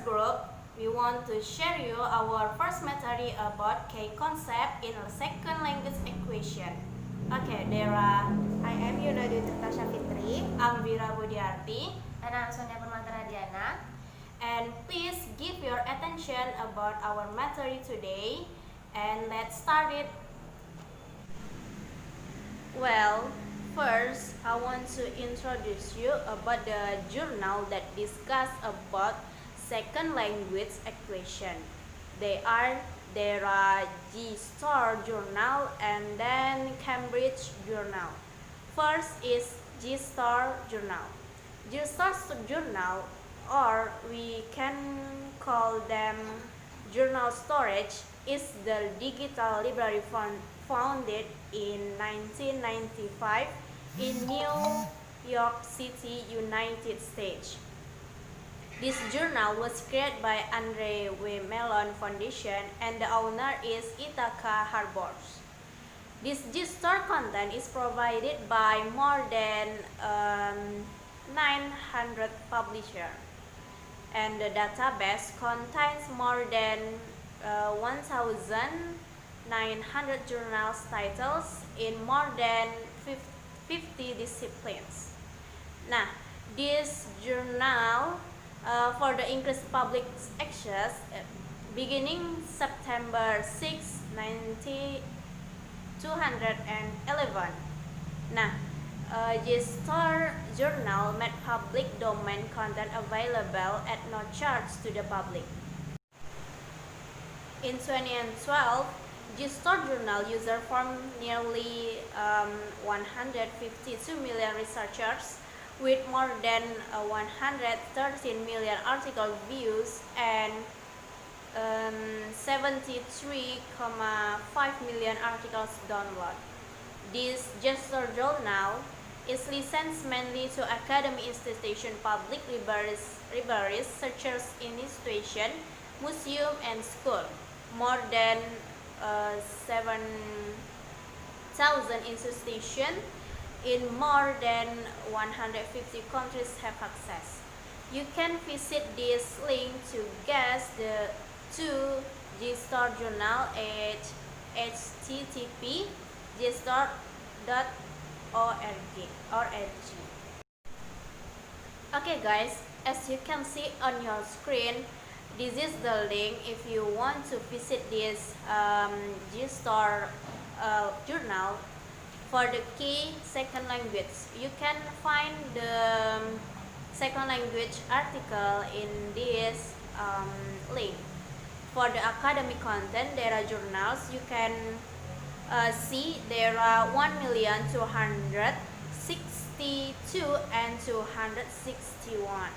group, we want to share you our first material about key concept in a second language equation. Okay, there are. I am Yona Tirta Syafitri. I'm Vira Budiarti. And I'm Sonia Permata Radiana. And please give your attention about our material today. And let's start it. Well, first I want to introduce you about the journal that discuss about second language equation. There are G-Star journal and then Cambridge journal. First is G-Star journal. G-Star journal, or we can call them journal storage, is the digital library founded in 1995 in New York City, United States. This journal was created by Andre W. Mellon Foundation and the owner is Ithaca Harbors. This G-Store content is provided by more than 900 publishers, and the database contains more than 1,900 journals titles in more than 50 disciplines. Nah, this journal for the English public access beginning September 6, 211. Nah, G-Star journal made public domain content available at no charge to the public. In 2012, G-Star journal user formed nearly 152 million researchers with more than 113 million article views and 73.5 million articles download. This G-Star journal is licensed mainly to academic institutions, public libraries, research institutions, museums, and schools. More than 7,000 institutions in more than 150 countries have access. You can visit this link to get the two G-Star journal at http://gstar.org. Okay guys, as you can see on your screen, this is the link if you want to visit this G-Star journal. For the key second language, you can find the second language article in this link. For the academic content, there are journals. You can see there are 1,262 and 261.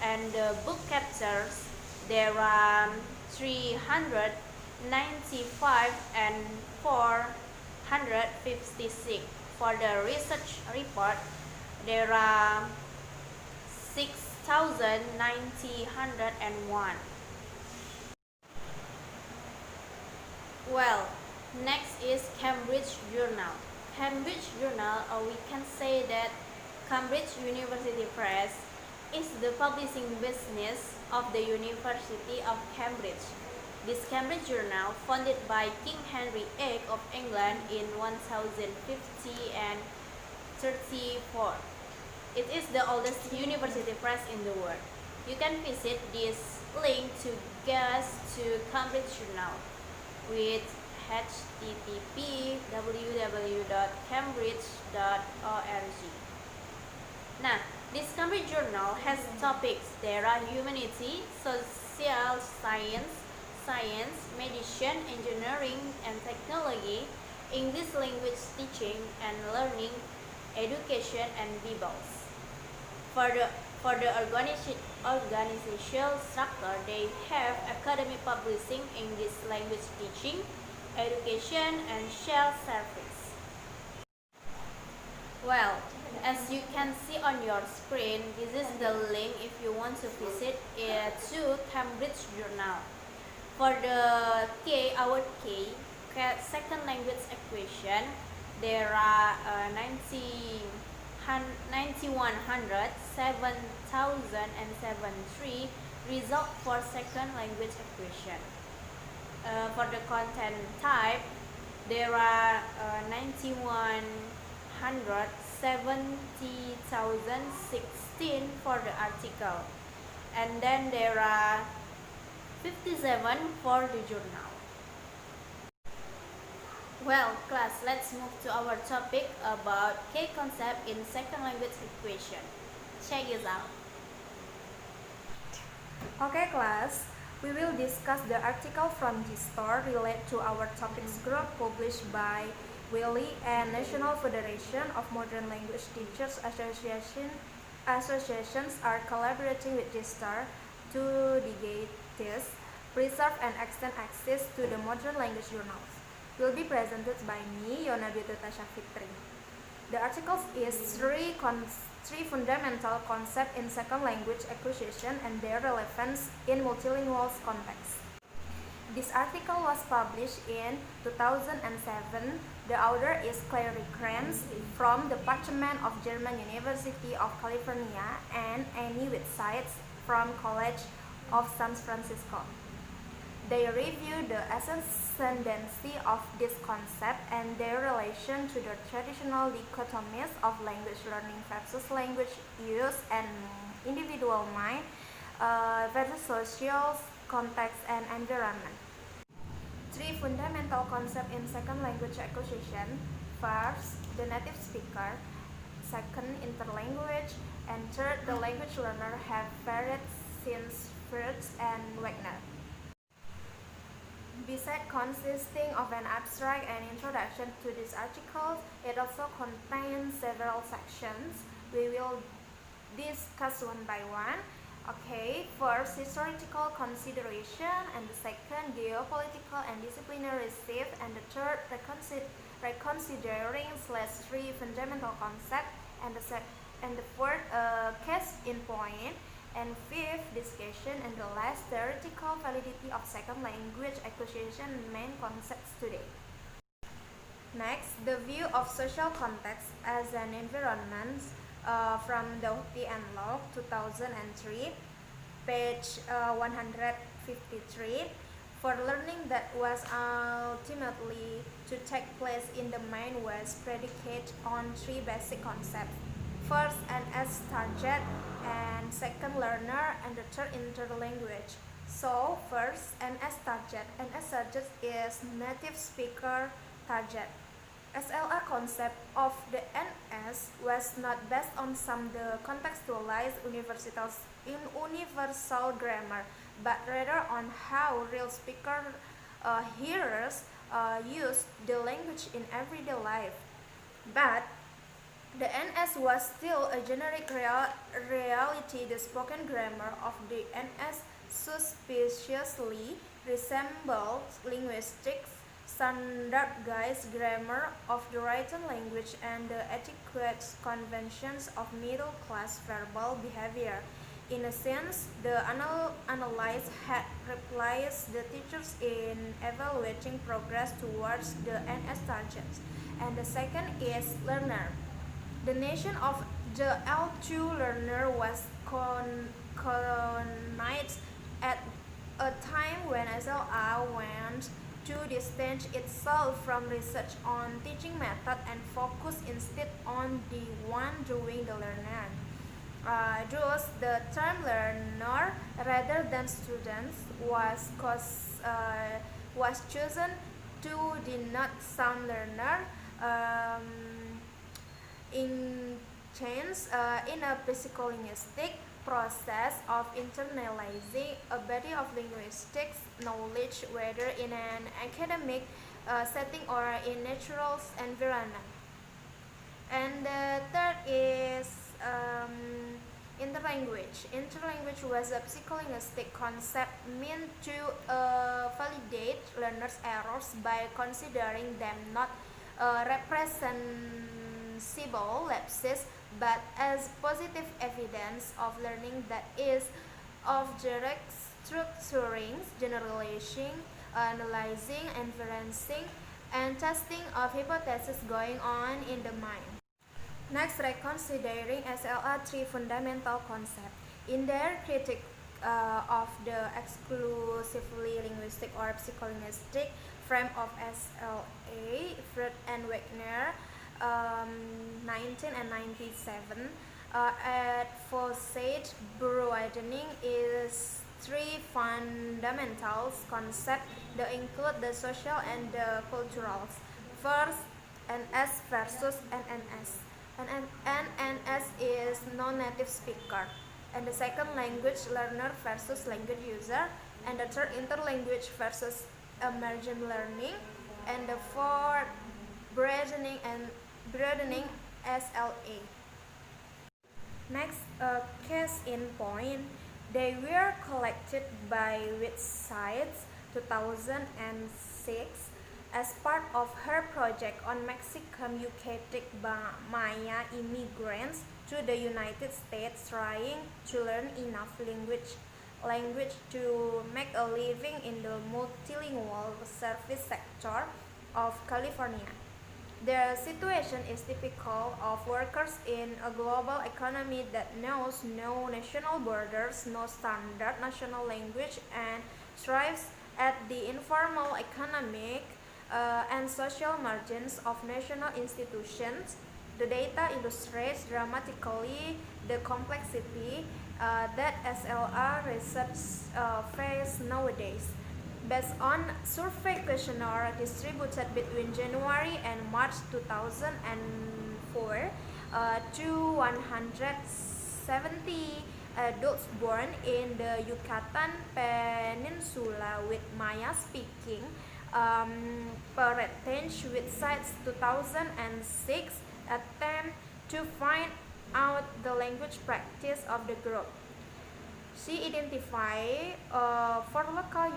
And the book chapters, there are 395 and 456. For the research report, there are 6,901. Well, next is Cambridge Journal. Cambridge Journal, or we can say that Cambridge University Press, is the publishing business of the University of Cambridge. This Cambridge Journal, founded by King Henry VIII of England in 1050 and 34. It is the oldest university press in the world. You can visit this link to get to Cambridge Journal with http://www.cambridge.org. Now, this Cambridge Journal has topics. There are humanity, social science, medicine, engineering and technology, English language teaching and learning, education, and Bibles. For the organizational structure, they have academic publishing, English language teaching, education, and share service. Well, as you can see on your screen, this is the link if you want to visit to Cambridge Journal. For the our second language equation, there are 9,100, 7,003 result for second language acquisition. For the content type, there are 9170,016 for the article, and then there are 57 for the journal. Well, class, let's move to our topic about key concept in second language acquisition. Check it out. Okay class, we will discuss the article from GSTOR related to our topics group published by Willy and National Federation of Modern Language Teachers Associations are collaborating with GSTOR to digitize, preserve and extend access to the modern language journals. Will be presented by me, Yona Syafitri. The article is three fundamental concepts in second language acquisition and their relevance in multilingual context. This article was published in 2007. The author is Clary Kranz from the Department of German University of California and Annie Whitsides from College of San Francisco. They review the ascendancy of this concept and their relation to the traditional dichotomies of language learning versus language use and individual mind versus social context and environment. Three fundamental concepts in second language acquisition. First, the native speaker. Second, interlanguage. And third, the language learner have varied since Fritz and Wagner. Besides consisting of an abstract and introduction to this article, it also contains several sections. We will discuss one by one. Okay, first historical consideration, and the second geopolitical and disciplinary shift, and the third reconsidering / three fundamental concept, and the fourth case in point, and fifth discussion, and the last theoretical validity of second language acquisition main concepts today. Next, the view of social context as an environment from Doughty and Locke 2003, page 153. For learning that was ultimately to take place in the mind was predicated on three basic concepts. First, NS target, and second learner, and the third interlanguage. So, first, NS target. NS target is native speaker target. SLA concept of the NS was not based on some the contextualized universal grammar, but rather on how real speaker hearers use the language in everyday life. But the NS was still a generic reality. The spoken grammar of the NS suspiciously resembled linguistics standardized grammar of the written language and the etiquette conventions of middle-class verbal behavior. In a sense, the analyst had replaced the teachers in evaluating progress towards the NS targets. And the second is learner. The nation of the L2 learner was colonized at a time when SLA went to distance itself from research on teaching method and focus instead on the one doing the learning. Thus, the term learner rather than students was chosen to denote some learner in a psycholinguistic process of internalizing a body of linguistics knowledge, whether in an academic setting or in natural environment. And the third is interlanguage. Interlanguage was a psycholinguistic concept meant to validate learners' errors by considering them not reprehensible lapses, but as positive evidence of learning that is of direct structuring, generalizing, analyzing, inferencing, and testing of hypotheses going on in the mind. Next, reconsidering SLA three fundamental concepts. In their of the exclusively linguistic or psycholinguistic frame of SLA, Freud and Wagner, 1997, advocate broadening is three fundamental concepts that include the social and the cultural. First, NS versus NNS. NNS is non-native speaker, and the second language learner versus language user, and the third interlanguage versus emergent learning, and the fourth broadening SLA. Next, case in point. They were collected by Websites 2006 as part of her project on Mexican Yucatec Maya immigrants to the United States trying to learn enough language to make a living in the multilingual service sector of California. The situation is typical of workers in a global economy that knows no national borders, no standard national language, and thrives at the informal economic and social margins of national institutions. The data illustrates dramatically the complexity that SLR research face nowadays. Based on survey questionnaire distributed between January and March 2004 to 170 adults born in the Yucatan Peninsula with Maya-speaking parentage, with Websites 2006 attempt to find out the language practice of the group. She identified 4 local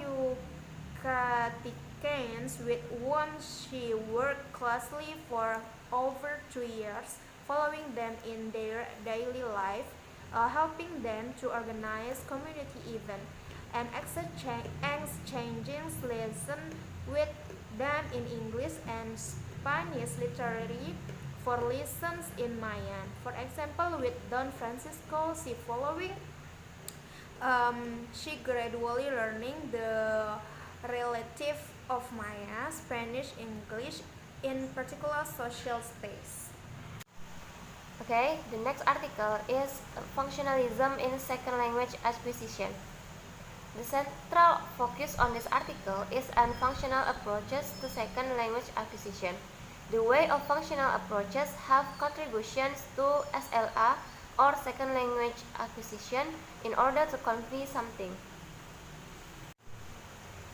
Yucatecans with whom she worked closely for over 2 years, following them in their daily life, helping them to organize community events, and exchanging lessons with them in English and Spanish literary for lessons in Mayan. For example, with Don Francisco, she gradually learning the relative of Maya, Spanish, English, in particular social space. Okay, the next article is functionalism in second language acquisition. The central focus on this article is on functional approaches to second language acquisition. The way of functional approaches have contributions to SLA or second language acquisition in order to convey something.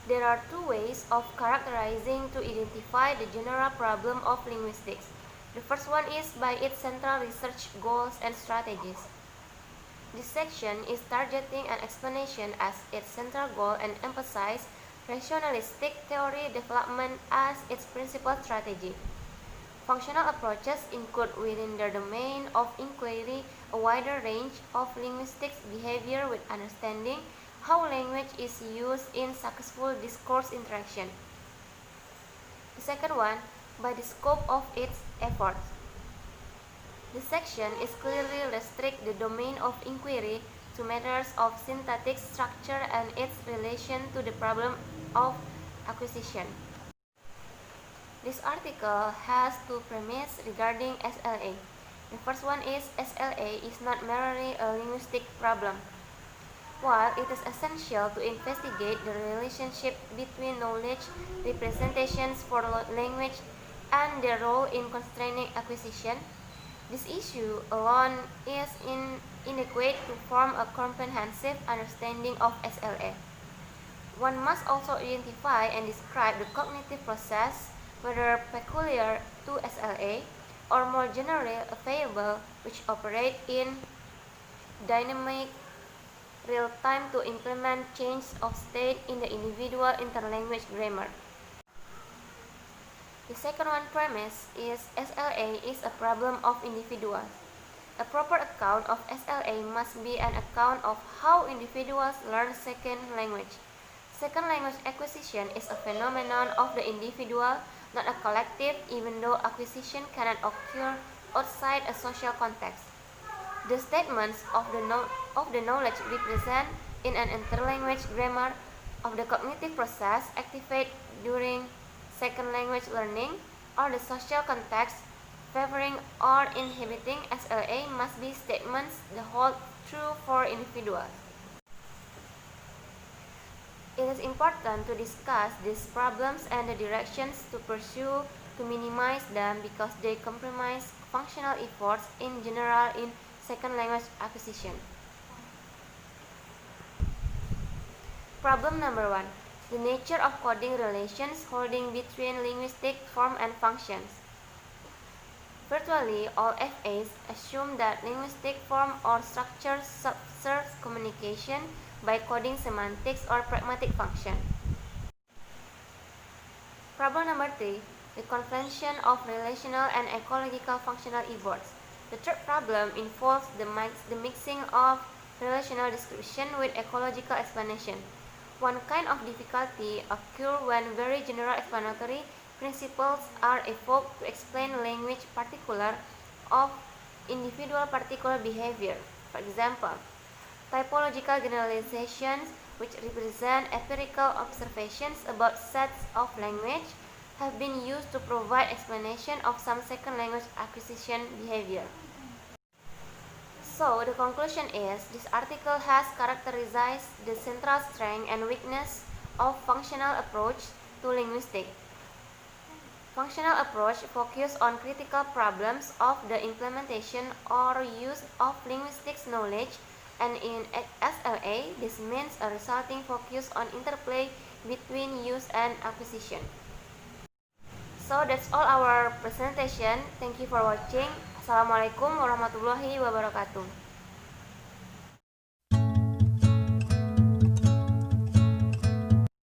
There are 2 ways of characterizing to identify the general problem of linguistics. The first one is by its central research goals and strategies. This section is targeting an explanation as its central goal and emphasize rationalistic theory development as its principal strategy. Functional approaches include within their domain of inquiry a wider range of linguistics behavior with understanding how language is used in successful discourse interaction. The second one, by the scope of its efforts. This section is clearly restrict the domain of inquiry to matters of syntactic structure and its relation to the problem of acquisition. This article has 2 premises regarding SLA. The first one is SLA is not merely a linguistic problem. While it is essential to investigate the relationship between knowledge representations for language and their role in constraining acquisition, this issue alone is inadequate to form a comprehensive understanding of SLA. One must also identify and describe the cognitive process, whether peculiar to SLA or more generally available, which operate in dynamic real time to implement change of state in the individual interlanguage grammar. The second one premise is SLA is a problem of individuals. A proper account of SLA must be an account of how individuals learn second language. Second language acquisition is a phenomenon of the individual, not a collective, even though acquisition cannot occur outside a social context. The statements of the knowledge represent in an interlanguage grammar of the cognitive process activated during second language learning or the social context favoring or inhibiting SLA must be statements that hold true for individuals. It is important to discuss these problems and the directions to pursue to minimize them because they compromise functional efforts in general in second language acquisition. Problem number 1. The nature of coding relations holding between linguistic form and functions. Virtually all FAs assume that linguistic form or structure serves communication by coding semantics or pragmatic function. Problem number 3. The convention of relational and ecological functional efforts. The third problem involves the mixing of relational description with ecological explanation. One kind of difficulty occurs when very general explanatory principles are evoked to explain language particular of individual particular behavior. For example, typological generalizations, which represent empirical observations about sets of language, have been used to provide explanation of some second language acquisition behavior. So, the conclusion is, this article has characterized the central strength and weakness of functional approach to linguistics. Functional approach focus on critical problems of the implementation or use of linguistics knowledge, and in SLA, this means a resulting focus on interplay between use and acquisition. So that's all our presentation. Thank you for watching. Assalamualaikum warahmatullahi wabarakatuh.